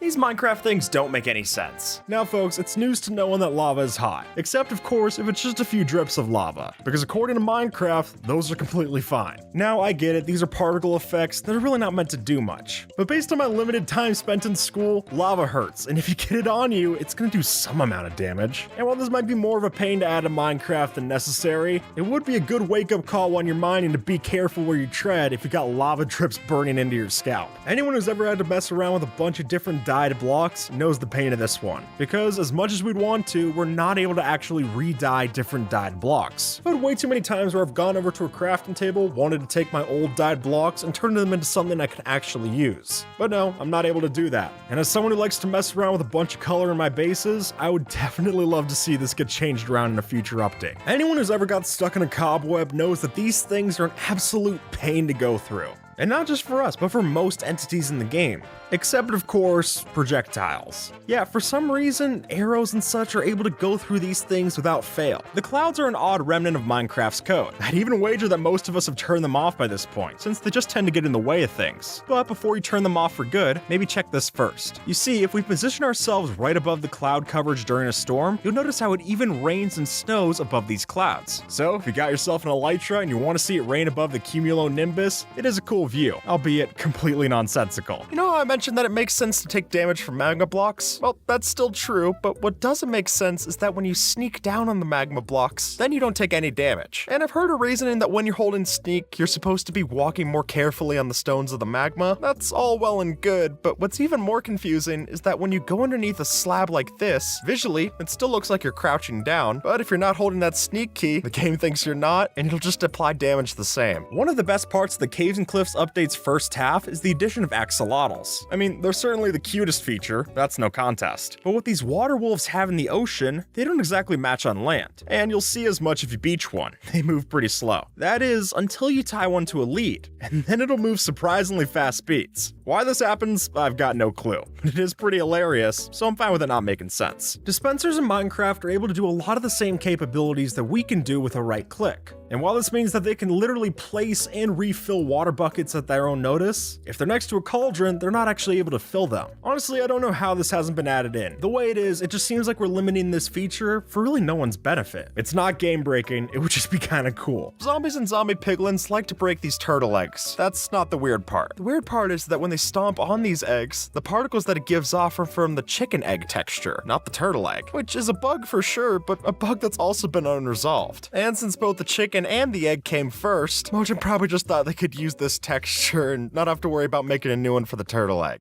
These Minecraft things don't make any sense. Now folks, it's news to no one that lava is hot, except of course if it's just a few drips of lava, because according to Minecraft, those are completely fine. Now I get it, these are particle effects that are really not meant to do much, but based on my limited time spent in school, lava hurts, and if you get it on you, it's gonna do some amount of damage. And while this might be more of a pain to add to Minecraft than necessary, it would be a good wake-up call on your mind and to be careful where you tread if you got lava drips burning into your scalp. Anyone who's ever had to mess around with a bunch of different dyed blocks knows the pain of this one, because as much as we'd want to, we're not able to actually re-dye different dyed blocks. I've had way too many times where I've gone over to a crafting table, wanted to take my old dyed blocks and turn them into something I can actually use. But no, I'm not able to do that. And as someone who likes to mess around with a bunch of color in my bases, I would definitely love to see this get changed around in a future update. Anyone who's ever got stuck in a cobweb knows that these things are an absolute pain to go through. And not just for us, but for most entities in the game. Except, of course, projectiles. Yeah, for some reason, arrows and such are able to go through these things without fail. The clouds are an odd remnant of Minecraft's code. I'd even wager that most of us have turned them off by this point, since they just tend to get in the way of things. But before you turn them off for good, maybe check this first. You see, if we position ourselves right above the cloud coverage during a storm, you'll notice how it even rains and snows above these clouds. So, if you got yourself an elytra and you want to see it rain above the cumulonimbus, it is a cool view, albeit completely nonsensical. You know how I mentioned that it makes sense to take damage from magma blocks? Well, that's still true, but what doesn't make sense is that when you sneak down on the magma blocks, then you don't take any damage. And I've heard a reasoning that when you're holding sneak, you're supposed to be walking more carefully on the stones of the magma. That's all well and good, but what's even more confusing is that when you go underneath a slab like this, visually, it still looks like you're crouching down, but if you're not holding that sneak key, the game thinks you're not, and it'll just apply damage the same. One of the best parts of the Caves and Cliffs update's first half is the addition of axolotls. I mean, they're certainly the cutest feature, that's no contest. But what these water wolves have in the ocean, they don't exactly match on land. And you'll see as much if you beach one. They move pretty slow. That is, until you tie one to a lead, and then it'll move surprisingly fast speeds. Why this happens, I've got no clue. But it is pretty hilarious, so I'm fine with it not making sense. Dispensers in Minecraft are able to do a lot of the same capabilities that we can do with a right click. And while this means that they can literally place and refill water buckets at their own notice, if they're next to a cauldron, they're not actually able to fill them. Honestly, I don't know how this hasn't been added in. The way it is, it just seems like we're limiting this feature for really no one's benefit. It's not game breaking, it would just be kinda cool. Zombies and zombie piglins like to break these turtle eggs. That's not the weird part. The weird part is that when they stomp on these eggs, the particles that it gives off are from the chicken egg texture, not the turtle egg, which is a bug for sure, but a bug that's also been unresolved. And since both the chicken and the egg came first, Mojang probably just thought they could use this texture and not have to worry about making a new one for the turtle egg.